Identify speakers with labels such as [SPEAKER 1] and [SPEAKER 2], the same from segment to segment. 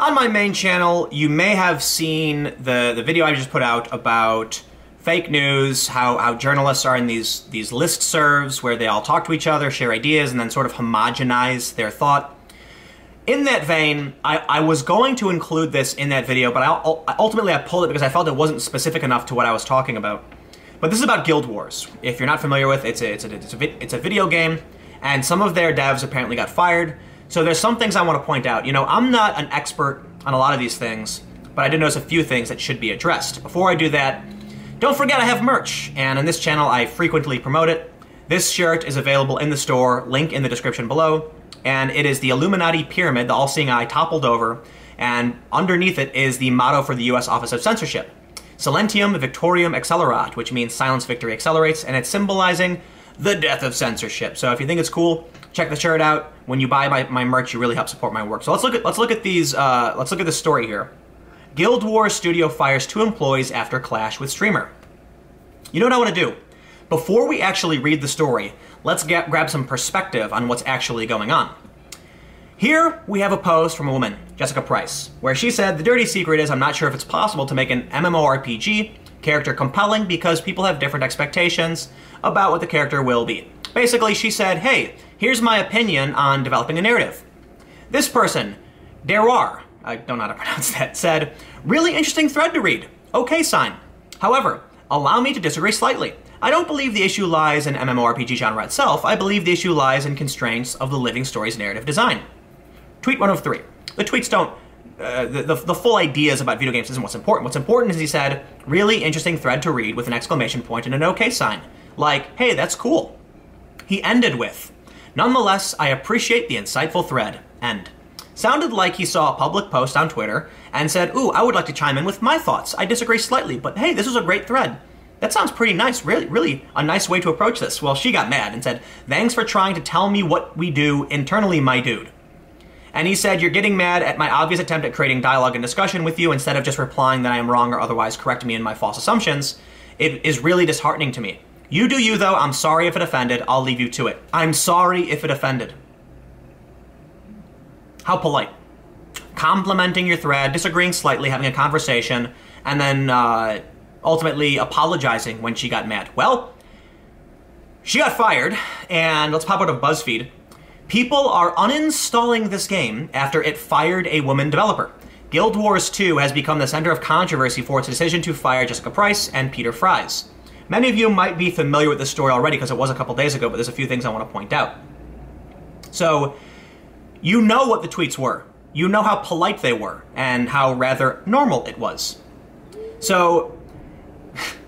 [SPEAKER 1] On my main channel, you may have seen the video I just put out about fake news, how journalists are in these listservs where they all talk to each other, share ideas, and then sort of homogenize their thought. In that vein, I was going to include this in that video, but ultimately I pulled it because I felt it wasn't specific enough to what I was talking about. But this is about Guild Wars. If you're not familiar with it, it's a video game, and some of their devs apparently got fired. So there's some things I want to point out. You know, I'm not an expert on a lot of these things, but I did notice a few things that should be addressed. Before I do that, don't forget I have merch, and on this channel I frequently promote it. This shirt is available in the store, link in the description below, and it is the Illuminati Pyramid, the all-seeing eye toppled over, and underneath it is the motto for the US Office of Censorship. Silentium Victorium Accelerat, which means silence victory accelerates, and it's symbolizing the death of censorship. So if you think it's cool, check the shirt out. When you buy my merch, you really help support my work. So let's look at this story here. Guild Wars Studio fires 2 employees after clash with streamer. You know what I want to do? Before we actually read the story, let's grab some perspective on what's actually going on. Here we have a post from a woman, Jessica Price, where she said, "The dirty secret is I'm not sure if it's possible to make an MMORPG character compelling because people have different expectations about what the character will be." Basically, she said, hey, here's my opinion on developing a narrative. This person, Derar, I don't know how to pronounce that, said, "Really interesting thread to read. Okay sign. However, allow me to disagree slightly. I don't believe the issue lies in MMORPG genre itself. I believe the issue lies in constraints of the living story's narrative design." Tweet 1 of 3. The tweets don't, the full ideas about video games isn't what's important. What's important is he said, "Really interesting thread to read," with an exclamation point and an okay sign. Like, hey, that's cool. He ended with, "Nonetheless, I appreciate the insightful thread." End. Sounded like he saw a public post on Twitter and said, "Ooh, I would like to chime in with my thoughts. I disagree slightly, but hey, this was a great thread. That sounds pretty nice, really a nice way to approach this." Well, she got mad and said, "Thanks for trying to tell me what we do internally, my dude." And he said, "You're getting mad at my obvious attempt at creating dialogue and discussion with you instead of just replying that I am wrong or otherwise correct me in my false assumptions. It is really disheartening to me. You do you, though. I'm sorry if it offended. I'll leave you to it." I'm sorry if it offended. How polite. Complimenting your thread, disagreeing slightly, having a conversation, and then ultimately apologizing when she got mad. Well, she got fired, and let's pop out of BuzzFeed. People are uninstalling this game after it fired a woman developer. Guild Wars 2 has become the center of controversy for its decision to fire Jessica Price and Peter Fries. Many of you might be familiar with this story already because it was a couple days ago, but there's a few things I want to point out. So, you know what the tweets were. You know how polite they were, and how rather normal it was. So,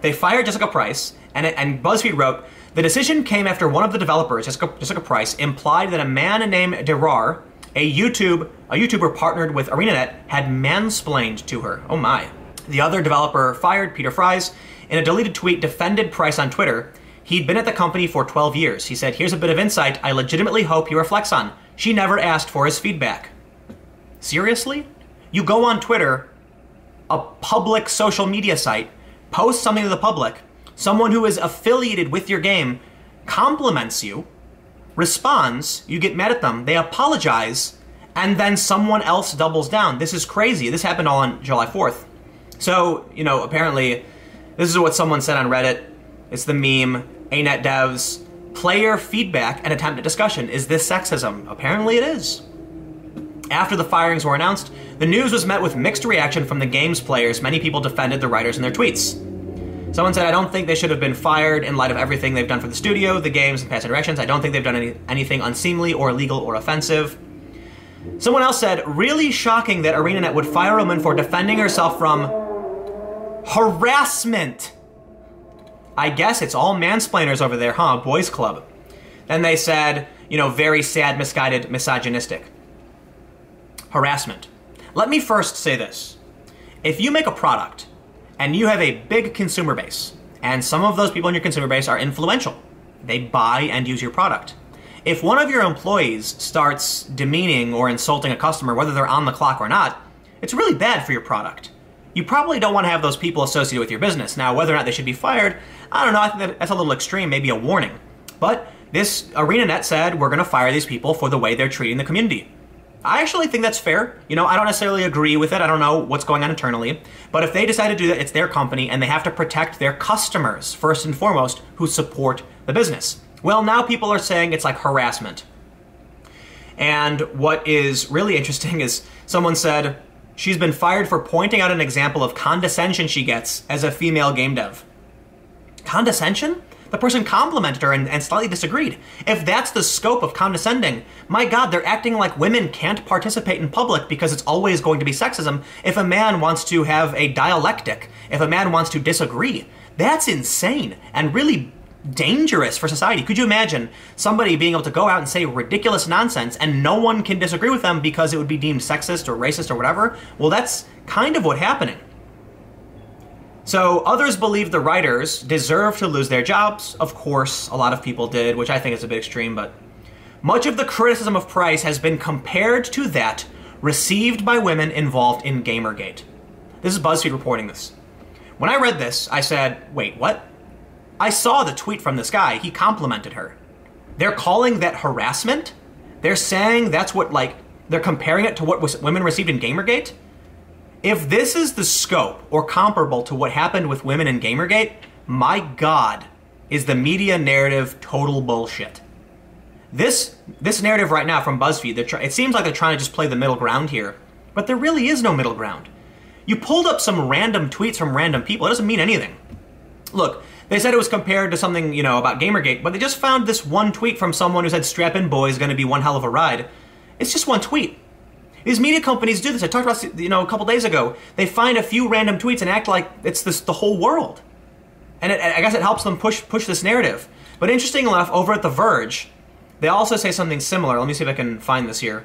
[SPEAKER 1] they fired Jessica Price, and BuzzFeed wrote, "The decision came after one of the developers, Jessica Price, implied that a man named Derar, a YouTuber partnered with ArenaNet, had mansplained to her." Oh my. The other developer fired, Peter Fries, in a deleted tweet defended Price on Twitter. He'd been at the company for 12 years. He said, "Here's a bit of insight I legitimately hope he reflects on. She never asked for his feedback." Seriously? You go on Twitter, a public social media site, post something to the public, someone who is affiliated with your game compliments you, responds, you get mad at them, they apologize, and then someone else doubles down. This is crazy. This happened all on July 4th. So, you know, apparently, this is what someone said on Reddit. It's the meme, ANET devs, player feedback and attempt at discussion. Is this sexism? Apparently it is. After the firings were announced, the news was met with mixed reaction from the game's players. Many people defended the writers in their tweets. Someone said, "I don't think they should have been fired in light of everything they've done for the studio, the games, and past interactions. I don't think they've done anything unseemly or illegal or offensive." Someone else said, "Really shocking that ArenaNet would fire a woman for defending herself from harassment." I guess it's all mansplainers over there, huh? Boys club. Then they said, you know, very sad, misguided, misogynistic. Harassment. Let me first say this. If you make a product and you have a big consumer base, and some of those people in your consumer base are influential, they buy and use your product. If one of your employees starts demeaning or insulting a customer, whether they're on the clock or not, it's really bad for your product. You probably don't want to have those people associated with your business. Now, whether or not they should be fired, I don't know. I think that's a little extreme, maybe a warning. But this ArenaNet said, we're going to fire these people for the way they're treating the community. I actually think that's fair. You know, I don't necessarily agree with it. I don't know what's going on internally. But if they decide to do that, it's their company, and they have to protect their customers, first and foremost, who support the business. Well, now people are saying it's like harassment. And what is really interesting is someone said she's been fired for pointing out an example of condescension she gets as a female game dev. Condescension? The person complimented her and slightly disagreed. If that's the scope of condescending, my God, they're acting like women can't participate in public because it's always going to be sexism if a man wants to have a dialectic, if a man wants to disagree. That's insane and really dangerous for society. Could you imagine somebody being able to go out and say ridiculous nonsense and no one can disagree with them because it would be deemed sexist or racist or whatever? Well, that's kind of what's happening. So others believe the writers deserve to lose their jobs. Of course, a lot of people did, which I think is a bit extreme, but much of the criticism of Price has been compared to that received by women involved in Gamergate. This is BuzzFeed reporting this. When I read this, I said, wait, what? I saw the tweet from this guy. He complimented her. They're calling that harassment? They're saying that's what, like, they're comparing it to what women received in Gamergate? If this is the scope or comparable to what happened with women in Gamergate, my God, is the media narrative total bullshit. This narrative right now from BuzzFeed, it seems like they're trying to just play the middle ground here, but there really is no middle ground. You pulled up some random tweets from random people. It doesn't mean anything. Look, they said it was compared to something, you know, about Gamergate, but they just found this one tweet from someone who said strap in boys gonna be one hell of a ride. It's just one tweet. These media companies do this. I talked about, you know, a couple days ago. They find a few random tweets and act like it's the whole world. And I guess it helps them push this narrative. But interesting enough, over at The Verge, they also say something similar. Let me see if I can find this here.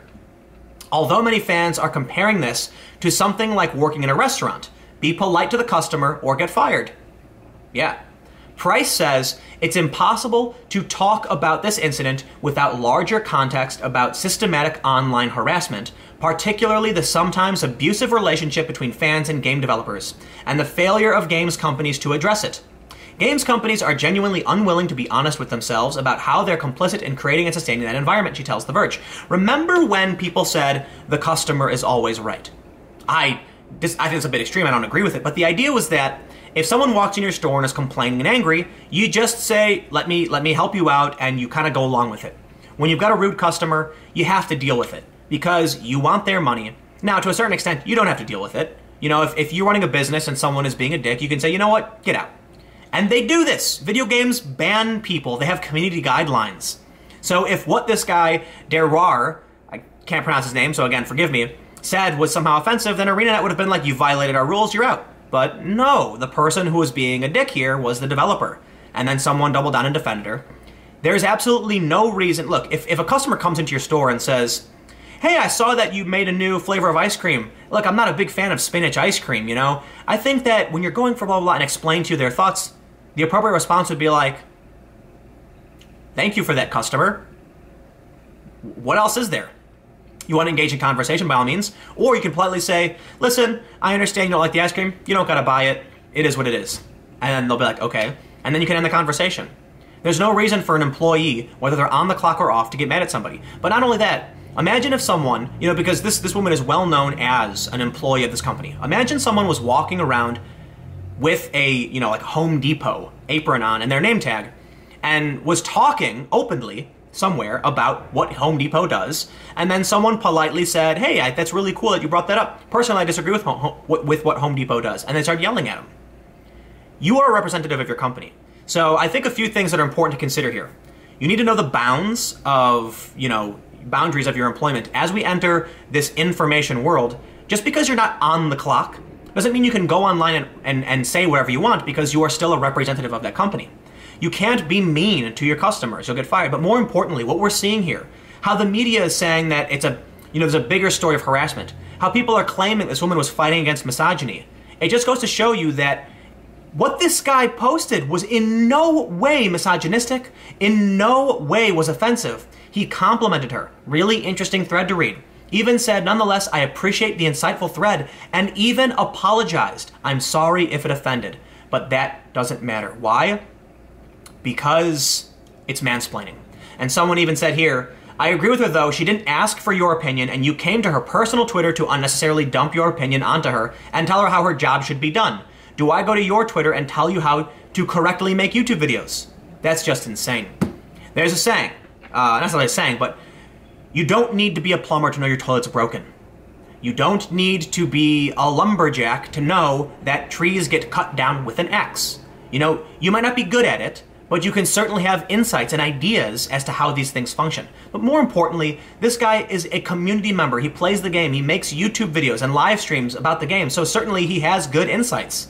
[SPEAKER 1] Although many fans are comparing this to something like working in a restaurant, be polite to the customer or get fired. Yeah. Price says it's impossible to talk about this incident without larger context about systematic online harassment, particularly the sometimes abusive relationship between fans and game developers, and the failure of games companies to address it. Games companies are genuinely unwilling to be honest with themselves about how they're complicit in creating and sustaining that environment, she tells The Verge. Remember when people said the customer is always right? I think it's a bit extreme, I don't agree with it, but the idea was that if someone walks in your store and is complaining and angry, you just say, let me help you out, and you kind of go along with it. When you've got a rude customer, you have to deal with it because you want their money. Now, to a certain extent, you don't have to deal with it. You know, if you're running a business and someone is being a dick, you can say, you know what, get out. And they do this. Video games ban people. They have community guidelines. So if what this guy, Derar, I can't pronounce his name, so again, forgive me, said was somehow offensive, then ArenaNet would have been like, you violated our rules, you're out. But no, the person who was being a dick here was the developer. And then someone doubled down and defended her. There's absolutely no reason. Look, if a customer comes into your store and says, hey, I saw that you made a new flavor of ice cream. Look, I'm not a big fan of spinach ice cream, you know? I think that when you're going for blah, blah, blah, and explain to you their thoughts, the appropriate response would be like, thank you for that, customer. What else is there? You want to engage in conversation, by all means. Or you can politely say, listen, I understand you don't like the ice cream. You don't got to buy it. It is what it is. And then they'll be like, okay. And then you can end the conversation. There's no reason for an employee, whether they're on the clock or off, to get mad at somebody. But not only that, imagine if someone, you know, because this woman is well known as an employee of this company. Imagine someone was walking around with a, you know, like Home Depot apron on and their name tag and was talking openly somewhere about what Home Depot does, and then someone politely said, hey, that's really cool that you brought that up. Personally, I disagree with what Home Depot does, and they started yelling at him. You are a representative of your company. So I think a few things that are important to consider here. You need to know the bounds of, you know, boundaries of your employment. As we enter this information world, just because you're not on the clock doesn't mean you can go online and say whatever you want, because you are still a representative of that company. You can't be mean to your customers. You'll get fired. But more importantly, what we're seeing here, how the media is saying that it's there's a bigger story of harassment. How people are claiming this woman was fighting against misogyny. It just goes to show you that what this guy posted was in no way misogynistic, in no way was offensive. He complimented her. Really interesting thread to read. Even said, nonetheless, I appreciate the insightful thread, and even apologized. I'm sorry if it offended. But that doesn't matter. Why? Because it's mansplaining. And someone even said here, I agree with her, though. She didn't ask for your opinion, and you came to her personal Twitter to unnecessarily dump your opinion onto her and tell her how her job should be done. Do I go to your Twitter and tell you how to correctly make YouTube videos? That's just insane. There's a saying, not really a saying, but you don't need to be a plumber to know your toilet's broken. You don't need to be a lumberjack to know that trees get cut down with an axe. You know, you might not be good at it, but you can certainly have insights and ideas as to how these things function. But more importantly, this guy is a community member. He plays the game. He makes YouTube videos and live streams about the game, so certainly he has good insights.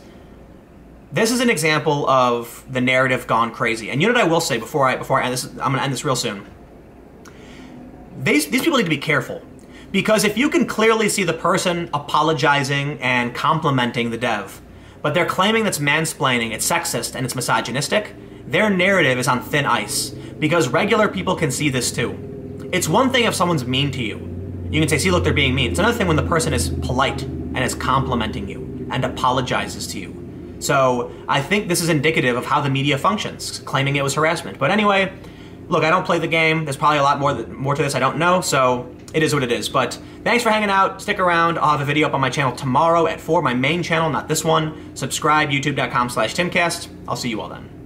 [SPEAKER 1] This is an example of the narrative gone crazy. And you know what I will say before I end this? I'm going to end this real soon. These people need to be careful. Because if you can clearly see the person apologizing and complimenting the dev, but they're claiming that's mansplaining, it's sexist, and it's misogynistic, their narrative is on thin ice. Because regular people can see this too. It's one thing if someone's mean to you. You can say, see, look, they're being mean. It's another thing when the person is polite and is complimenting you and apologizes to you. So I think this is indicative of how the media functions, claiming it was harassment. But anyway, look, I don't play the game. There's probably a lot more to this I don't know, so it is what it is. But thanks for hanging out. Stick around. I'll have a video up on my channel tomorrow at 4, my main channel, not this one. Subscribe, youtube.com/Timcast. I'll see you all then.